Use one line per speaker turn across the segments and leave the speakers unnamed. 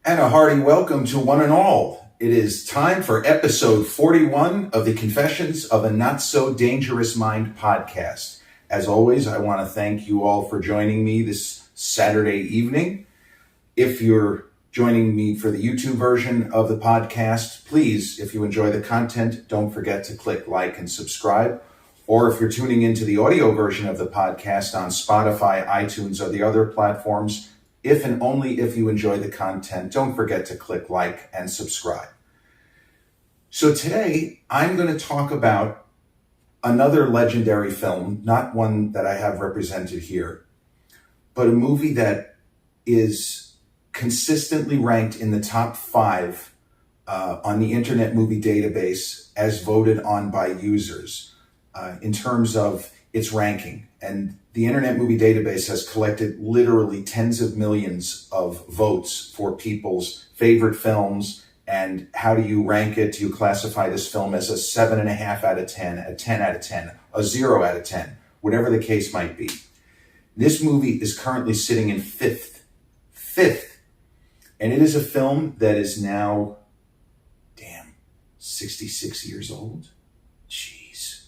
And a hearty welcome to one and all. It is time for episode 41 of the Confessions of a Not So Dangerous Mind podcast. As always, I want to thank you all for joining me this Saturday evening. If you're joining me for the YouTube version of the podcast, please, if you enjoy the content, don't forget to click like and subscribe. Or if you're tuning into the audio version of the podcast on Spotify, iTunes, or the other platforms, if and only if you enjoy the content, don't forget to click like and subscribe. So today, I'm going to talk about another legendary film, not one that I have represented here, but a movie that is consistently ranked in the top 5 on the Internet Movie Database as voted on by users in terms of its ranking. And the Internet Movie Database has collected literally tens of millions of votes for people's favorite films. And how do you rank it? Do you classify this film as a 7.5 out of 10, a 10 out of 10, a 0 out of 10, whatever the case might be? This movie is currently sitting in fifth. And it is a film that is now, 66 years old. Jeez.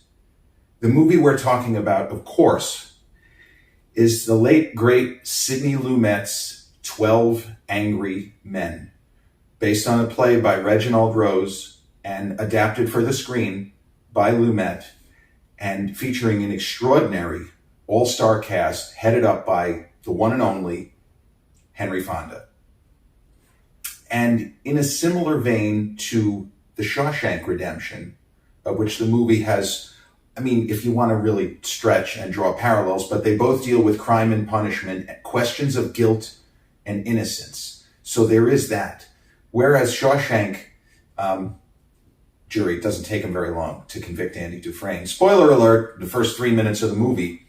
The movie we're talking about, of course, is the late, great Sidney Lumet's 12 Angry Men, based on a play by Reginald Rose and adapted for the screen by Lumet, and featuring an extraordinary all-star cast headed up by the one and only Henry Fonda. And in a similar vein to The Shawshank Redemption, of which the movie has, if you want to really stretch and draw parallels, but they both deal with crime and punishment, questions of guilt and innocence. So there is that. Whereas Shawshank, jury, it doesn't take him very long to convict Andy Dufresne. Spoiler alert, the first 3 minutes of the movie,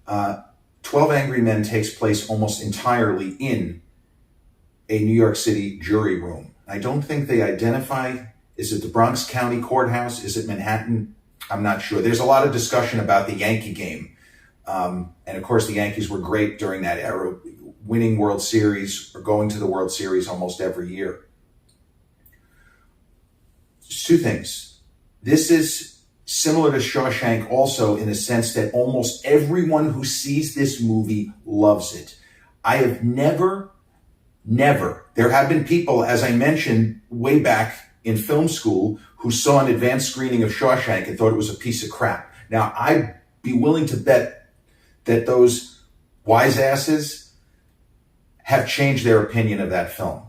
12 Angry Men takes place almost entirely in a New York City jury room. I don't think they identify, is it the Bronx County Courthouse? Is it Manhattan? I'm not sure. There's a lot of discussion about the Yankee game. And of course, the Yankees were great during that era, winning World Series or going to the World Series almost every year. Just two things. This is similar to Shawshank also in the sense that almost everyone who sees this movie loves it. I have never, there have been people, as I mentioned way back in film school, who saw an advanced screening of Shawshank and thought it was a piece of crap. Now, I'd be willing to bet that those wise asses have changed their opinion of that film.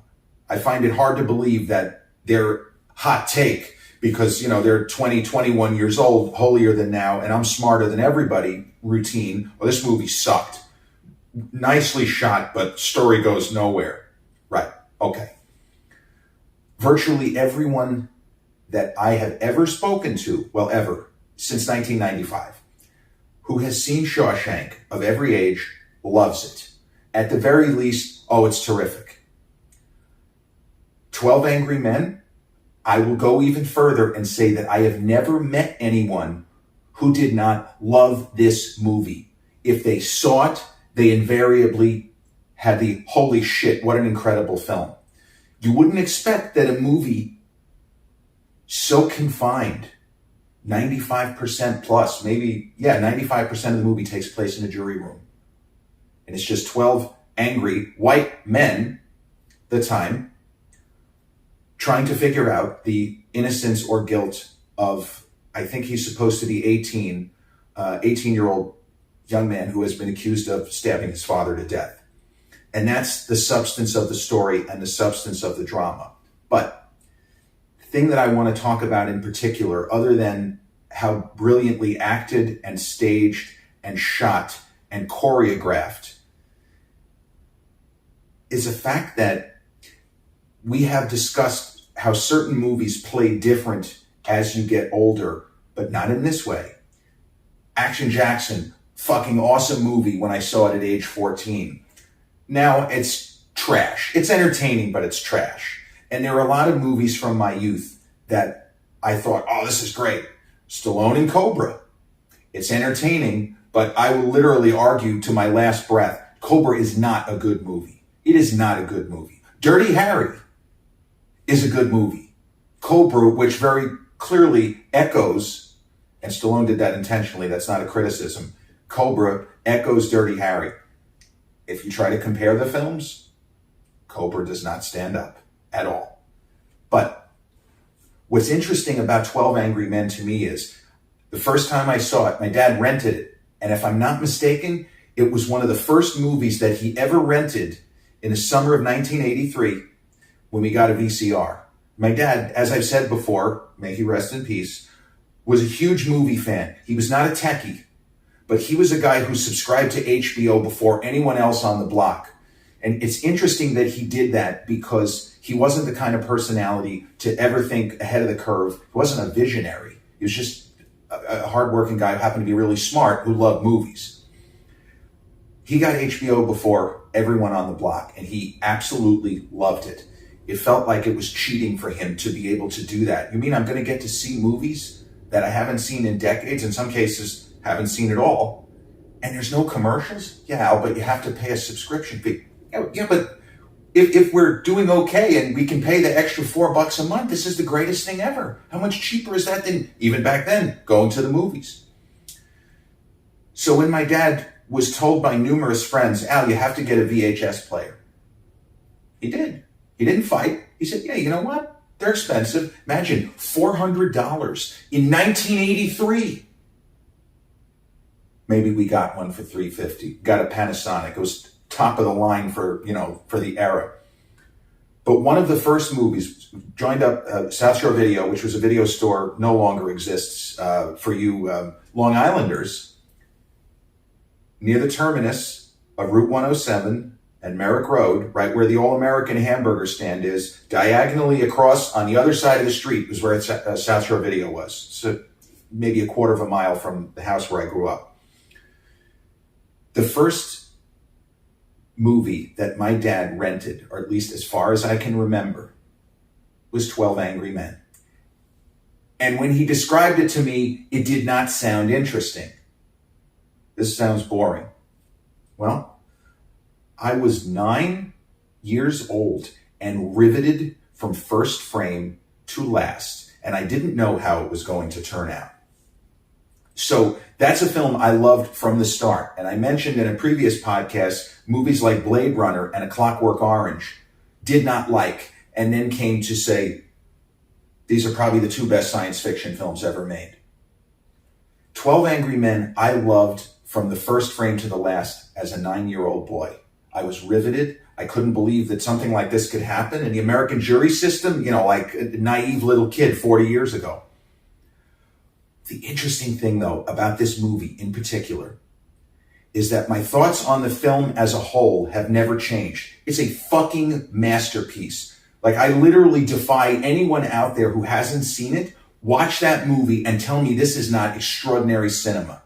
I find it hard to believe that their hot take, because, they're 20, 21 years old, holier than now, and I'm smarter than everybody, routine, this movie sucked. Nicely shot, but story goes nowhere. Right, okay. Virtually everyone that I have ever spoken to, ever, since 1995, who has seen Shawshank of every age, loves it. At the very least, it's terrific. 12 Angry Men, I will go even further and say that I have never met anyone who did not love this movie. If they saw it, they invariably had the holy shit, what an incredible film. You wouldn't expect that a movie so confined, 95% plus, 95% of the movie takes place in a jury room. And it's just 12 angry white men, the time, trying to figure out the innocence or guilt of, I think he's supposed to be 18-year-old young man who has been accused of stabbing his father to death. And that's the substance of the story and the substance of the drama. But the thing that I want to talk about in particular, other than how brilliantly acted and staged and shot and choreographed, is a fact that we have discussed how certain movies play different as you get older, but not in this way. Action Jackson, fucking awesome movie when I saw it at age 14. Now it's trash. It's entertaining, but it's trash. And there are a lot of movies from my youth that I thought, this is great. Stallone and Cobra. It's entertaining, but I will literally argue to my last breath, Cobra is not a good movie. It is not a good movie. Dirty Harry is a good movie. Cobra, which very clearly echoes, and Stallone did that intentionally, that's not a criticism, Cobra echoes Dirty Harry. If you try to compare the films, Cobra does not stand up at all. But what's interesting about 12 Angry Men to me is, the first time I saw it, my dad rented it. And if I'm not mistaken, it was one of the first movies that he ever rented in the summer of 1983 when we got a VCR. My dad, as I've said before, may he rest in peace, was a huge movie fan. He was not a techie, but he was a guy who subscribed to HBO before anyone else on the block. And it's interesting that he did that because he wasn't the kind of personality to ever think ahead of the curve. He wasn't a visionary. He was just a hardworking guy who happened to be really smart, who loved movies. He got HBO before everyone on the block, and he absolutely loved it. It felt like it was cheating for him to be able to do that. You mean I'm going to get to see movies that I haven't seen in decades, in some cases haven't seen at all, and there's no commercials? Yeah, but you have to pay a subscription fee. Yeah, but if we're doing okay and we can pay the extra $4 a month, this is the greatest thing ever. How much cheaper is that than, even back then, going to the movies? So when my dad was told by numerous friends, Al, you have to get a VHS player, he did. He didn't fight. He said, yeah, you know what? They're expensive. Imagine $400 in 1983. Maybe we got one for $350. Got a Panasonic. It was top of the line for the era. But one of the first movies, joined up South Shore Video, which was a video store, no longer exists for you Long Islanders, near the terminus of Route 107 and Merrick Road, right where the All-American hamburger stand is, diagonally across on the other side of the street was where South Shore Video was. So maybe a quarter of a mile from the house where I grew up. The first movie that my dad rented, or at least as far as I can remember, was 12 Angry Men. And when he described it to me, it did not sound interesting. This sounds boring. Well, I was 9 years old and riveted from first frame to last, and I didn't know how it was going to turn out. So that's a film I loved from the start. And I mentioned in a previous podcast, movies like Blade Runner and A Clockwork Orange did not like, and then came to say, these are probably the two best science fiction films ever made. 12 Angry Men, I loved from the first frame to the last as a 9-year-old boy. I was riveted. I couldn't believe that something like this could happen in the American jury system, like a naive little kid 40 years ago. The interesting thing, though, about this movie in particular is that my thoughts on the film as a whole have never changed. It's a fucking masterpiece. Like, I literally defy anyone out there who hasn't seen it, watch that movie and tell me this is not extraordinary cinema.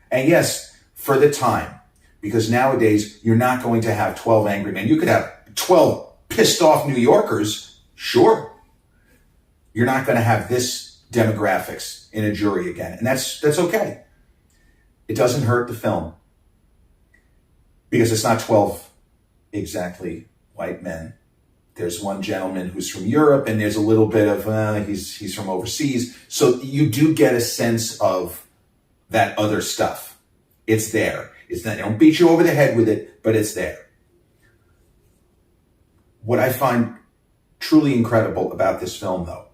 And yes, for the time, because nowadays you're not going to have 12 Angry Men. You could have 12 pissed off New Yorkers, sure. You're not going to have this demographics in a jury again. And that's okay. It doesn't hurt the film because it's not 12 exactly white men. There's one gentleman who's from Europe, and there's a little bit of, he's from overseas. So you do get a sense of that other stuff. It's there. It's not, they don't beat you over the head with it, but it's there. What I find truly incredible about this film, though,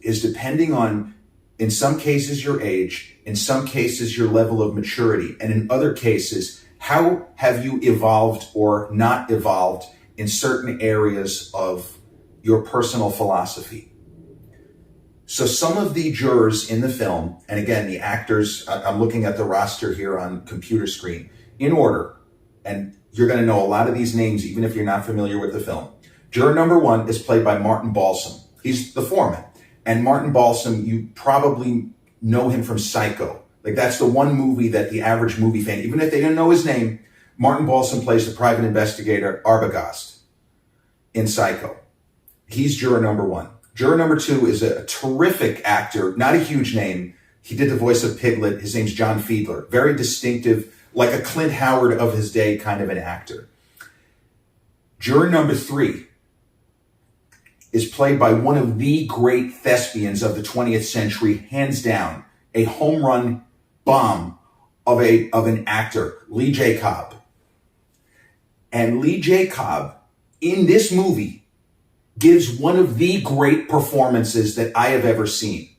is depending on, in some cases, your age, in some cases, your level of maturity, and in other cases, how have you evolved or not evolved in certain areas of your personal philosophy. So some of the jurors in the film, and again, the actors, I'm looking at the roster here on computer screen, in order, and you're going to know a lot of these names even if you're not familiar with the film. Juror number 1 is played by Martin Balsam. He's the foreman. And Martin Balsam, you probably know him from Psycho. Like, that's the one movie that the average movie fan, even if they didn't know his name, Martin Balsam plays the private investigator Arbogast in Psycho. He's juror number 1. Juror number 2 is a terrific actor, not a huge name. He did the voice of Piglet. His name's John Fiedler. Very distinctive, like a Clint Howard of his day kind of an actor. Juror number 3 is played by one of the great thespians of the 20th century, hands down, a home run bomb of an actor, Lee J. Cobb. And Lee J. Cobb, in this movie, gives one of the great performances that I have ever seen.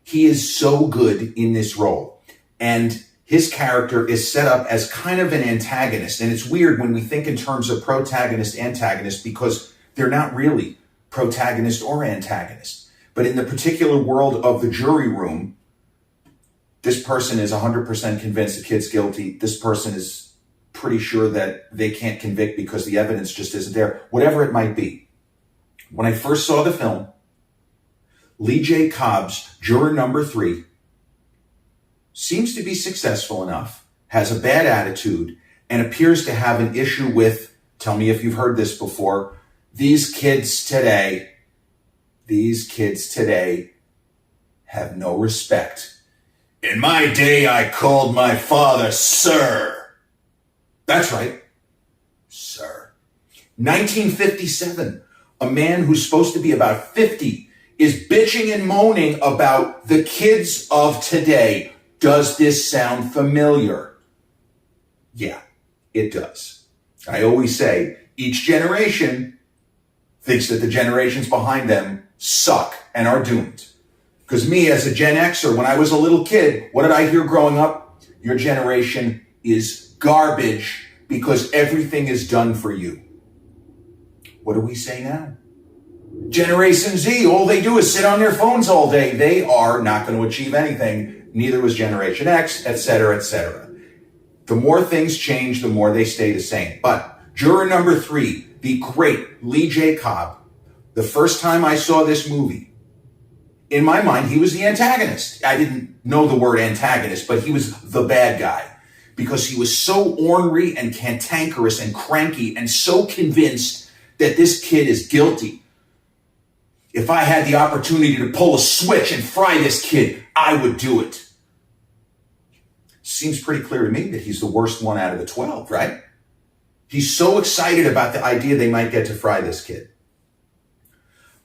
He is so good in this role. And his character is set up as kind of an antagonist. And it's weird when we think in terms of protagonist, antagonist, because they're not really protagonist or antagonist. But in the particular world of the jury room, this person is 100% convinced the kid's guilty. This person is pretty sure that they can't convict because the evidence just isn't there. Whatever it might be. When I first saw the film, Lee J. Cobb's juror number 3 seems to be successful enough, has a bad attitude, and appears to have an issue with, tell me if you've heard this before, these kids today have no respect. In my day, I called my father sir. That's right, sir. 1957, a man who's supposed to be about 50 is bitching and moaning about the kids of today. Does this sound familiar? Yeah, it does. I always say each generation thinks that the generations behind them suck and are doomed. Because me, as a Gen Xer, when I was a little kid, what did I hear growing up? Your generation is garbage because everything is done for you. What do we say now? Generation Z, all they do is sit on their phones all day. They are not going to achieve anything. Neither was Generation X, etc., etc. The more things change, the more they stay the same. But juror number 3, the great Lee J. Cobb, the first time I saw this movie, in my mind, he was the antagonist. I didn't know the word antagonist, but he was the bad guy because he was so ornery and cantankerous and cranky and so convinced that this kid is guilty. If I had the opportunity to pull a switch and fry this kid, I would do it. Seems pretty clear to me that he's the worst one out of the 12, right? He's so excited about the idea they might get to fry this kid.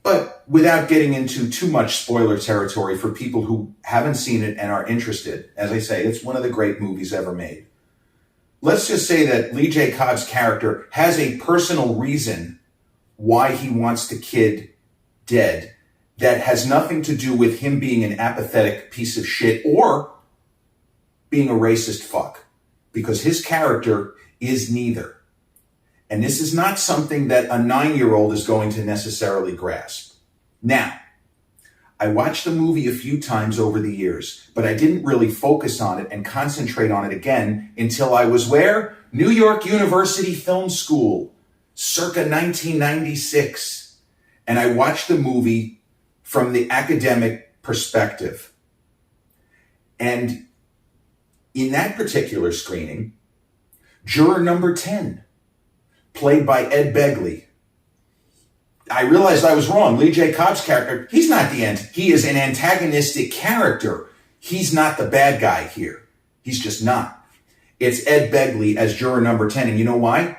But without getting into too much spoiler territory for people who haven't seen it and are interested, as I say, it's one of the great movies ever made. Let's just say that Lee J. Cobb's character has a personal reason why he wants the kid dead that has nothing to do with him being an apathetic piece of shit or being a racist fuck, because his character is neither. And this is not something that a 9-year-old is going to necessarily grasp. Now, I watched the movie a few times over the years, but I didn't really focus on it and concentrate on it again until I was where? New York University Film School, circa 1996. And I watched the movie from the academic perspective. And in that particular screening, juror number 10, played by Ed Begley. I realized I was wrong. Lee J. Cobb's character, he is an antagonistic character. He's not the bad guy here. He's just not. It's Ed Begley as juror number 10. And you know why?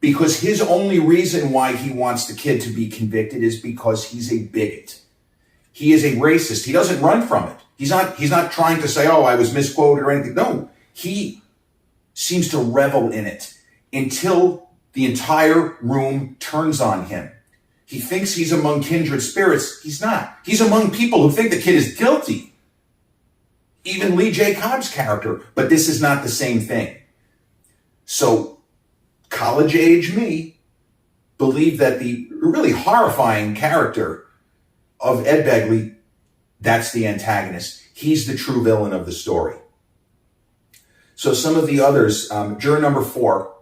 Because his only reason why he wants the kid to be convicted is because he's a bigot. He is a racist. He doesn't run from it. He's not trying to say, oh, I was misquoted or anything. No, he seems to revel in it until the entire room turns on him. He thinks he's among kindred spirits. He's not. He's among people who think the kid is guilty. Even Lee J. Cobb's character. But this is not the same thing. So college age me believed that the really horrifying character of Ed Begley, that's the antagonist. He's the true villain of the story. So some of the others, juror number 4,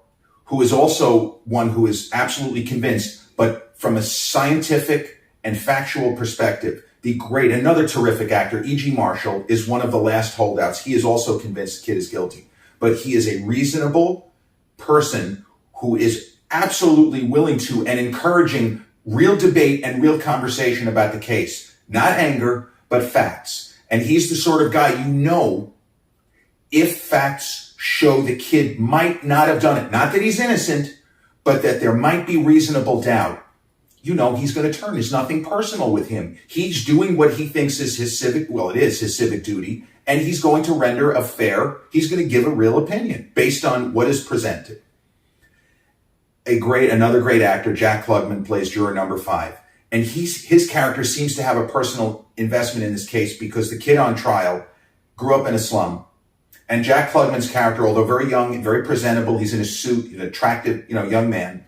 who is also one who is absolutely convinced, but from a scientific and factual perspective, another terrific actor, E.G. Marshall, is one of the last holdouts. He is also convinced the kid is guilty, but he is a reasonable person who is absolutely willing to and encouraging real debate and real conversation about the case. Not anger, but facts. And he's the sort of guy, if facts show the kid might not have done it, not that he's innocent, but that there might be reasonable doubt, he's going to turn. There's nothing personal with him. He's doing what he thinks is his civic, it is his civic duty, and he's going to render he's going to give a real opinion based on what is presented. Another great actor, Jack Klugman, plays juror number 5. And his character seems to have a personal investment in this case because the kid on trial grew up in a slum. And Jack Klugman's character, although very young and very presentable, he's in a suit, an attractive, young man,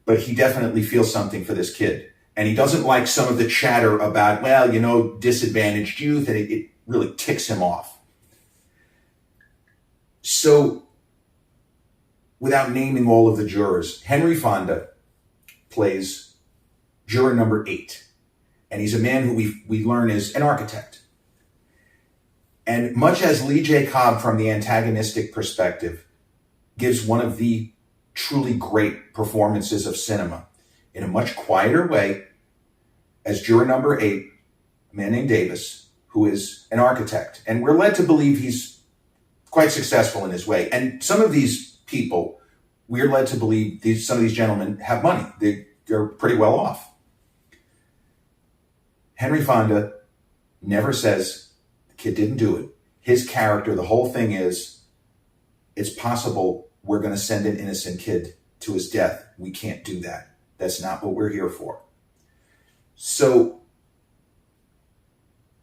but he definitely feels something for this kid. And he doesn't like some of the chatter about, disadvantaged youth, and it really ticks him off. So, without naming all of the jurors, Henry Fonda plays juror number 8. And he's a man who we learn is an architect. And much as Lee J. Cobb, from the antagonistic perspective, gives one of the truly great performances of cinema in a much quieter way, as juror number 8, a man named Davis, who is an architect. And we're led to believe he's quite successful in his way. And some of these people, we're led to believe some of these gentlemen have money. They're pretty well off. Henry Fonda never says the kid didn't do it. His character, the whole thing is, it's possible we're going to send an innocent kid to his death. We can't do that. That's not what we're here for. So,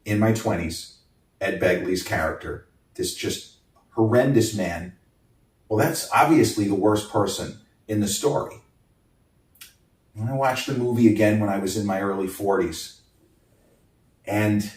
in my 20s, Ed Begley's character, this just horrendous man, well, that's obviously the worst person in the story. When I watched the movie again when I was in my early 40s, and,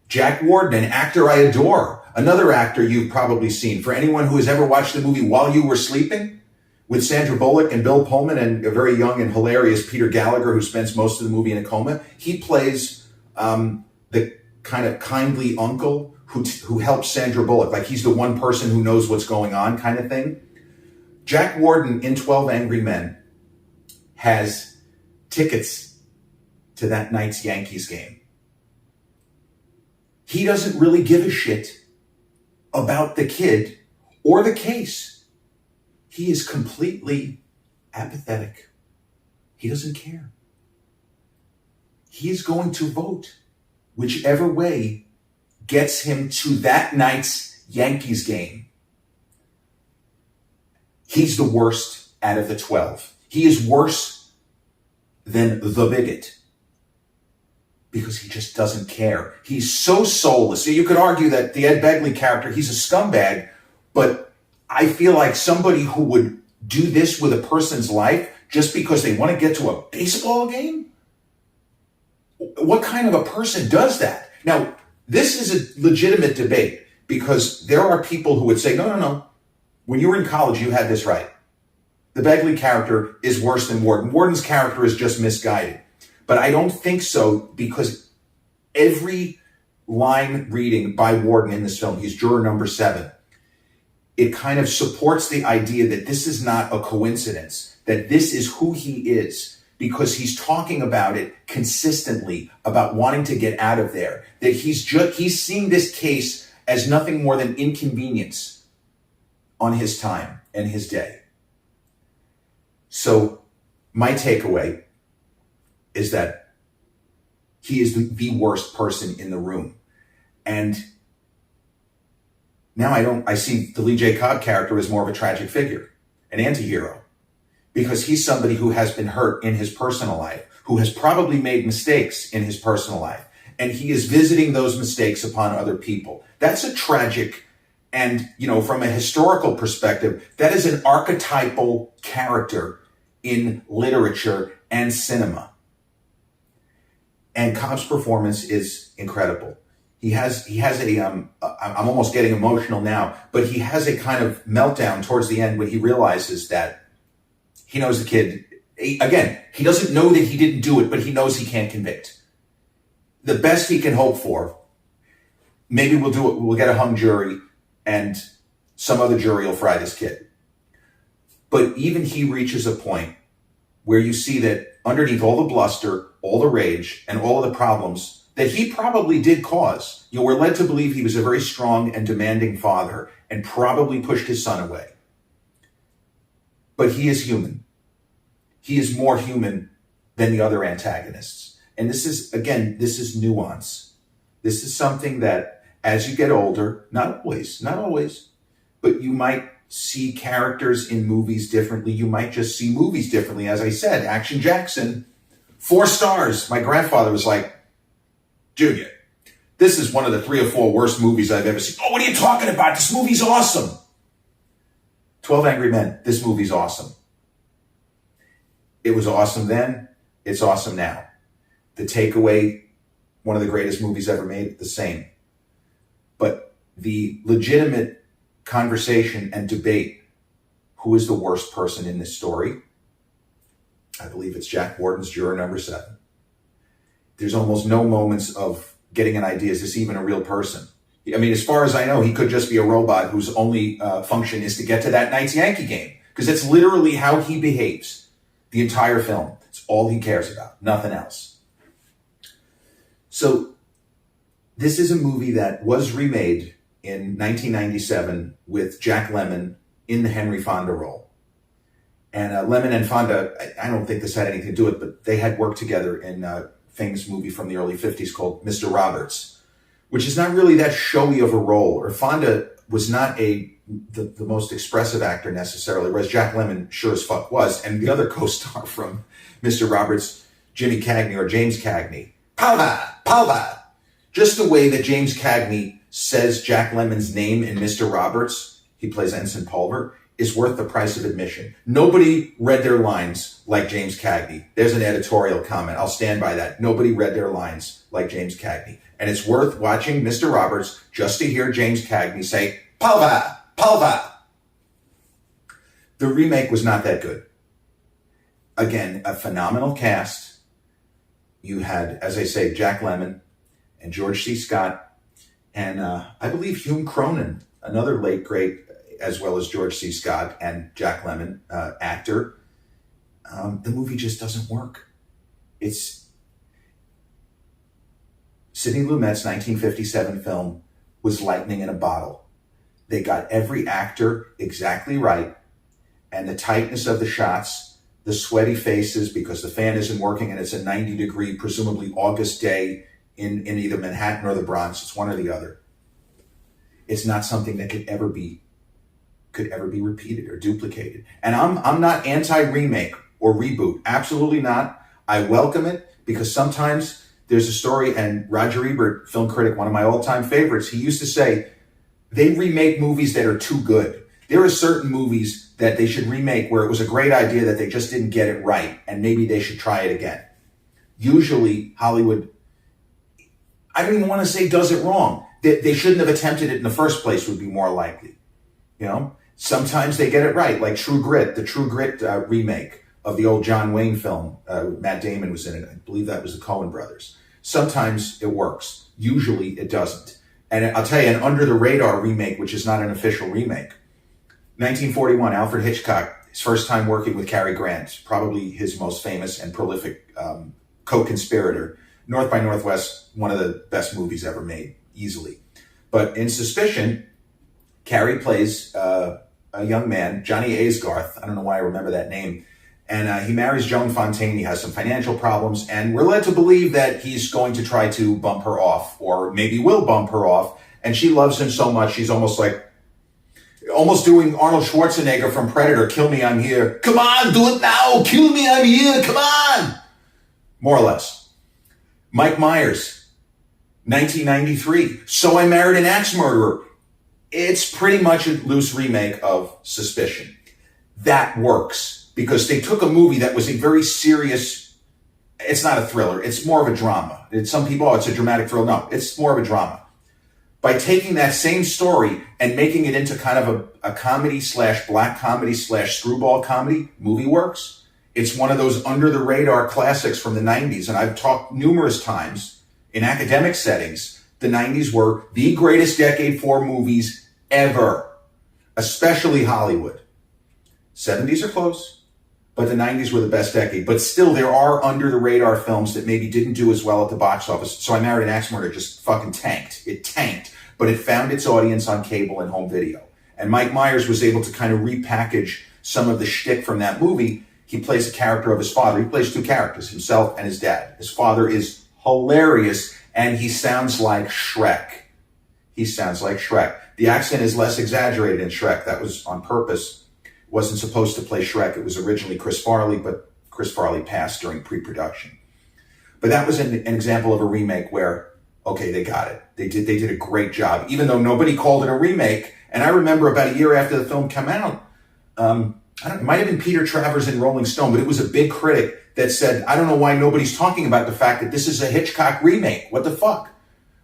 Jack Warden, an actor I adore, another actor you've probably seen. For anyone who has ever watched the movie While You Were Sleeping, with Sandra Bullock and Bill Pullman and a very young and hilarious Peter Gallagher, who spends most of the movie in a coma, he plays the kind of kindly uncle who helps Sandra Bullock, like he's the one person who knows what's going on kind of thing. Jack Warden in 12 Angry Men has tickets to that night's Yankees game. He doesn't really give a shit about the kid or the case. He is completely apathetic. He doesn't care. He is going to vote whichever way gets him to that night's Yankees game. He's the worst out of the 12. He is worse than the bigot because he just doesn't care. He's so soulless. So you could argue that the Ed Begley character, he's a scumbag, but I feel like somebody who would do this with a person's life just because they want to get to a baseball game? What kind of a person does that? Now, this is a legitimate debate because there are people who would say, no. When you were in college, you had this right. The Begley character is worse than Warden. Warden's character is just misguided. But I don't think so because every line reading by Warden in this film, he's juror number 7, it kind of supports the idea that this is not a coincidence, that this is who he is, because he's talking about it consistently, about wanting to get out of there, that he's seeing this case as nothing more than inconvenience on his time and his day. So my takeaway is that he is the worst person in the room. And now I see the Lee J. Cobb character as more of a tragic figure, an anti-hero, because he's somebody who has been hurt in his personal life, who has probably made mistakes in his personal life, and he is visiting those mistakes upon other people. That's a tragic, and, from a historical perspective, that is an archetypal character in literature and cinema. And Cobb's performance is incredible. He has I'm almost getting emotional now, but he has a kind of meltdown towards the end when he realizes that he knows the kid. Again, he doesn't know that he didn't do it, but he knows he can't convict. The best he can hope for, maybe we'll get a hung jury and some other jury will fry this kid. But even he reaches a point where you see that underneath all the bluster, all the rage, and all of the problems that he probably did cause, we're led to believe he was a very strong and demanding father and probably pushed his son away. but he is human. He is more human than the other antagonists. And this is nuance. This is something that as you get older, not always, but you might see characters in movies differently. You might just see movies differently. As I said, Action Jackson, 4 stars. My grandfather was like, Junior, this is one of the 3 or 4 worst movies I've ever seen. Oh, what are you talking about? This movie's awesome. 12 Angry Men, this movie's awesome. It was awesome then, it's awesome now. The Takeaway, one of the greatest movies ever made, the same. But the legitimate conversation and debate, who is the worst person in this story? I believe it's Jack Warden's juror number 7. There's almost no moments of getting an idea, is this even a real person? I mean, as far as I know, he could just be a robot whose only function is to get to that night's Yankee game, because it's literally how he behaves the entire film. It's all he cares about, nothing else. So this is a movie that was remade in 1997 with Jack Lemmon in the Henry Fonda role. And Lemmon and Fonda, I don't think this had anything to do with it, but they had worked together in a famous movie from the early 50s called Mr. Roberts, which is not really that showy of a role. Or Fonda was not the most expressive actor necessarily, whereas Jack Lemmon sure as fuck was. And the other co-star from Mr. Roberts, Jimmy Cagney or James Cagney, Palva. Just the way that James Cagney says Jack Lemmon's name in Mr. Roberts, he plays Ensign Pulver, is worth the price of admission. Nobody read their lines like James Cagney. There's an editorial comment. I'll stand by that. Nobody read their lines like James Cagney. And it's worth watching Mr. Roberts just to hear James Cagney say, Palva. The remake was not that good. Again, a phenomenal cast. You had, as I say, Jack Lemmon and George C. Scott, and I believe Hume Cronin, another late great, as well as George C. Scott and Jack Lemmon, actor. The movie just doesn't work. It's Sidney Lumet's 1957 film was lightning in a bottle. They got every actor exactly right, and the tightness of the shots, the sweaty faces because the fan isn't working and it's a 90-degree, presumably August day in either Manhattan or the Bronx. It's one or the other. It's not something that could ever be repeated or duplicated. And I'm not anti-remake or reboot. Absolutely not. I welcome it because sometimes there's a story, and Roger Ebert, film critic, one of my all-time favorites, he used to say, they remake movies that are too good. There are certain movies that they should remake where it was a great idea that they just didn't get it right, and maybe they should try it again. Usually, Hollywood, I don't even want to say does it wrong. They shouldn't have attempted it in the first place would be more likely. You know, sometimes they get it right, like True Grit, the True Grit remake of the old John Wayne film. Matt Damon was in it. I believe that was the Coen brothers. Sometimes it works. Usually it doesn't. And I'll tell you, an under-the-radar remake, which is not an official remake. 1941, Alfred Hitchcock, his first time working with Cary Grant, probably his most famous and prolific co-conspirator. North by Northwest, one of the best movies ever made, easily. But in Suspicion, Cary plays a young man, Johnny Aisgarth. I don't know why I remember that name. And he marries Joan Fontaine. He has some financial problems. And we're led to believe that he's going to try to bump her off, or maybe will bump her off. And she loves him so much, she's almost doing Arnold Schwarzenegger from Predator. Kill me, I'm here. Come on, do it now. Kill me, I'm here. Come on. More or less. Mike Myers, 1993. So I Married an Axe Murderer. It's pretty much a loose remake of Suspicion. That works because they took a movie that was a very serious, it's not a thriller, it's more of a drama. Some people, it's a dramatic thriller. No, it's more of a drama. By taking that same story and making it into kind of a comedy / black comedy / screwball comedy, movie works. It's one of those under the radar classics from the 90s. And I've talked numerous times in academic settings, the 90s were the greatest decade for movies ever, especially Hollywood. 70s are close, but the 90s were the best decade. But still, there are under the radar films that maybe didn't do as well at the box office. So I Married an Axe Murderer just fucking tanked. It tanked, but it found its audience on cable and home video. And Mike Myers was able to kind of repackage some of the shtick from that movie, he plays a character of his father. He plays two characters, himself and his dad. His father is hilarious, and he sounds like Shrek. He sounds like Shrek. The accent is less exaggerated in Shrek. That was on purpose. Wasn't supposed to play Shrek. It was originally Chris Farley, but Chris Farley passed during pre-production. But that was an example of a remake where, okay, they got it. They did a great job, even though nobody called it a remake. And I remember about a year after the film came out, it might have been Peter Travers in Rolling Stone, but it was a big critic that said, I don't know why nobody's talking about the fact that this is a Hitchcock remake. What the fuck?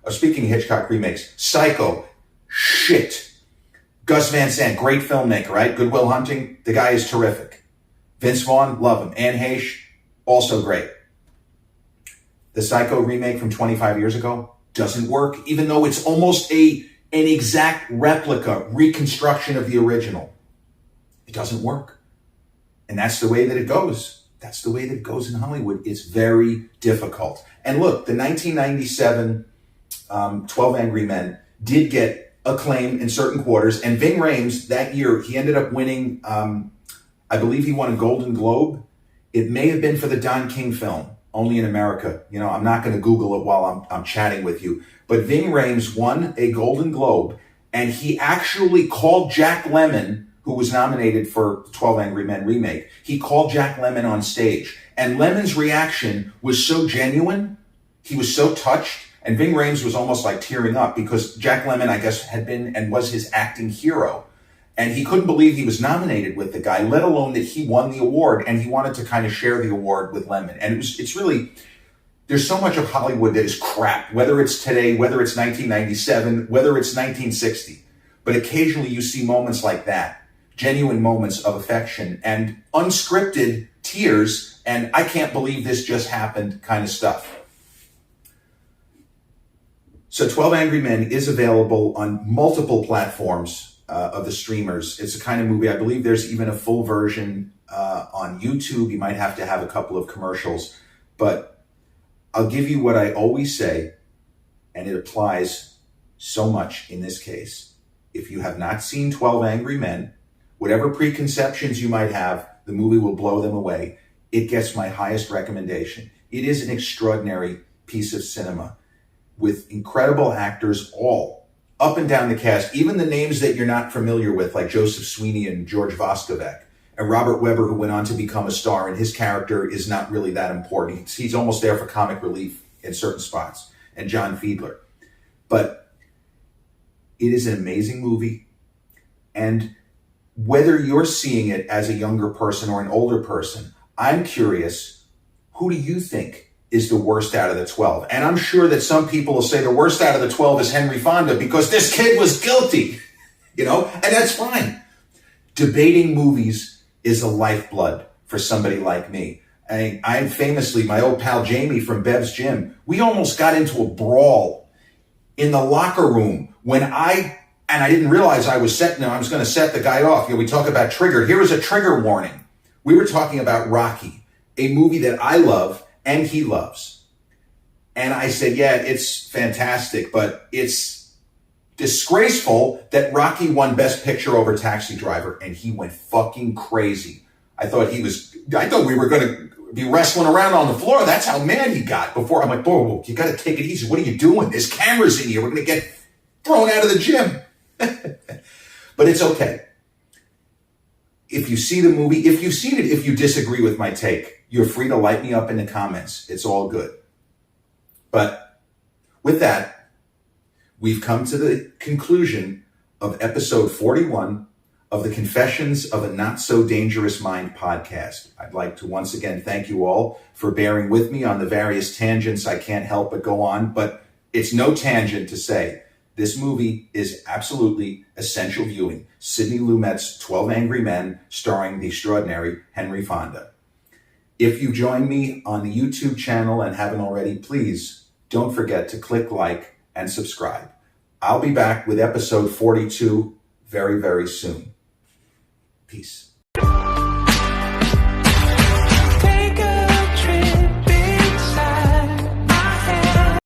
Speaking of Hitchcock remakes, Psycho, shit. Gus Van Sant, great filmmaker, right? Good Will Hunting, the guy is terrific. Vince Vaughn, love him. Anne Heche, also great. The Psycho remake from 25 years ago doesn't work, even though it's almost an exact replica, reconstruction of the original. It doesn't work. And that's the way that it goes. That's the way that it goes in Hollywood. It's very difficult. And look, the 1997 12 Angry Men did get acclaim in certain quarters. And Ving Rhames, that year, he ended up winning, I believe he won a Golden Globe. It may have been for the Don King film, Only in America. You know, I'm not going to Google it while I'm chatting with you. But Ving Rhames won a Golden Globe, and he actually called Jack Lemmon, who was nominated for the 12 Angry Men remake. He called Jack Lemmon on stage. And Lemmon's reaction was so genuine. He was so touched. And Ving Rhames was almost like tearing up because Jack Lemmon, I guess, had been and was his acting hero. And he couldn't believe he was nominated with the guy, let alone that he won the award. And he wanted to kind of share the award with Lemmon. And it's really, there's so much of Hollywood that is crap, whether it's today, whether it's 1997, whether it's 1960. But occasionally you see moments like that, genuine moments of affection and unscripted tears. And I can't believe this just happened kind of stuff. So 12 Angry Men is available on multiple platforms of the streamers. It's a kind of movie, I believe there's even a full version on YouTube. You might have to have a couple of commercials. But I'll give you what I always say, and it applies so much in this case. If you have not seen 12 Angry Men, whatever preconceptions you might have, the movie will blow them away. It gets my highest recommendation. It is an extraordinary piece of cinema, with incredible actors all up and down the cast, even the names that you're not familiar with, like Joseph Sweeney and George Voskovec, and Robert Webber, who went on to become a star, and his character is not really that important. He's almost there for comic relief in certain spots, and John Fiedler. But it is an amazing movie, and whether you're seeing it as a younger person or an older person, I'm curious, who do you think is the worst out of the 12? And I'm sure that some people will say the worst out of the 12 is Henry Fonda because this kid was guilty, you know, and that's fine. Debating movies is a lifeblood for somebody like me. I famously, my old pal Jamie from Bev's Gym, we almost got into a brawl in the locker room when I didn't realize I was going to set the guy off. You know, we talk about trigger. Here is a trigger warning. We were talking about Rocky, a movie that I love and he loves. And I said, yeah, it's fantastic, but it's disgraceful that Rocky won Best Picture over Taxi Driver. And he went fucking crazy. I thought we were going to be wrestling around on the floor. That's how mad he got before. I'm like, whoa, you got to take it easy. What are you doing? There's cameras in here. We're going to get thrown out of the gym. But it's okay. If you see the movie, if you've seen it, if you disagree with my take, you're free to light me up in the comments. It's all good. But with that, we've come to the conclusion of episode 41 of the Confessions of a Not So Dangerous Mind podcast. I'd like to once again thank you all for bearing with me on the various tangents I can't help but go on, but it's no tangent to say this movie is absolutely essential viewing. Sidney Lumet's 12 Angry Men, starring the extraordinary Henry Fonda. If you join me on the YouTube channel and haven't already, please don't forget to click like and subscribe. I'll be back with episode 42 very, very soon. Peace.